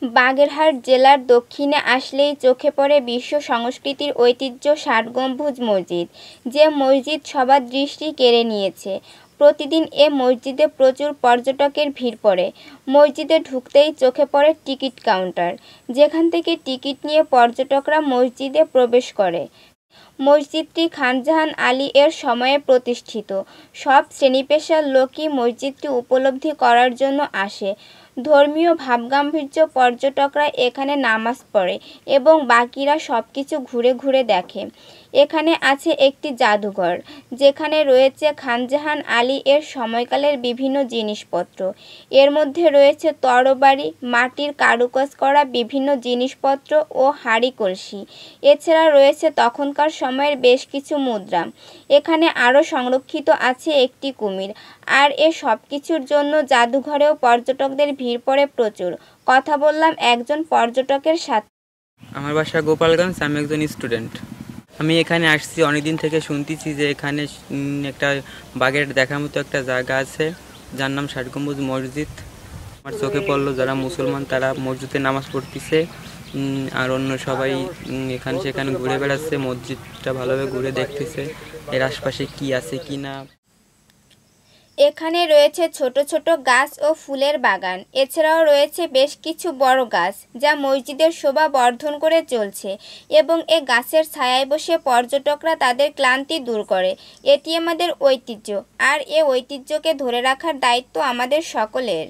বাগেরহাট জেলার দক্ষিণে আসলেই চোখে পড়ে বিশ্ব সংস্কৃতির ঐতিহ্য ষাট গম্বুজ মসজিদ, যে মসজিদ সবার দৃষ্টি কেড়ে নিয়েছে। প্রতিদিন এ মসজিদে প্রচুর পর্যটকের ভিড় পড়ে। মসজিদে ঢুকতেই চোখে পড়ে টিকিট কাউন্টার, যেখান থেকে টিকিট নিয়ে পর্যটকরা মসজিদে প্রবেশ করে। মসজিদটি খানজাহান আলী এর সময়ে প্রতিষ্ঠিত। সব শ্রেণী-পেশার লোকই মসজিদটি উপলব্ধি করার জন্য আসে। ধর্মীয় ভাবগাম্ভীর্য পর্যটকরা এখানে নামাজ পড়ে এবং বাকিরা সবকিছু ঘুরে ঘুরে দেখে। এখানে আছে একটি জাদুঘর, যেখানে রয়েছে খানজাহান আলী এর সময়কালের বিভিন্ন জিনিসপত্র। এর মধ্যে রয়েছে তরবারি, মাটির কারুকাজ করা বিভিন্ন জিনিসপত্র ও হাঁড়ি-কলসি। এছাড়া রয়েছে তখনকার সময়ের বেশ কিছু মুদ্রা। এখানে আরও সংরক্ষিত আছে একটি কুমির। আর এ সবকিছুর জন্য জাদুঘরেও পর্যটকদের ভিড় পড়ে প্রচুর। কথা বললাম একজন পর্যটকের সাথে। আমার বাসা গোপালগঞ্জ, আমি একজন স্টুডেন্ট। আমি এখানে আসছি, অনেকদিন থেকে শুনতেছি যে এখানে একটা বাগের দেখার মতো একটা জায়গা আছে, যার নাম ষাট গম্বুজ মসজিদ। আমার চোখে পড়লো যারা মুসলমান তারা মসজিদে নামাজ পড়তেছে, আর অন্য সবাই এখানে সেখানে ঘুরে বেড়াচ্ছে, মসজিদটা ভালোভাবে ঘুরে দেখতেছে এর আশপাশে কি আছে কি না। এখানে রয়েছে ছোট ছোট গাছ ও ফুলের বাগান। এছাড়াও রয়েছে বেশ কিছু বড় গাছ, যা মসজিদের শোভা বর্ধন করে চলছে এবং এ গাছের ছায়ায় বসে পর্যটকরা তাদের ক্লান্তি দূর করে। এটি আমাদের ঐতিহ্য, আর এ ঐতিহ্যকে ধরে রাখার দায়িত্ব আমাদের সকলের।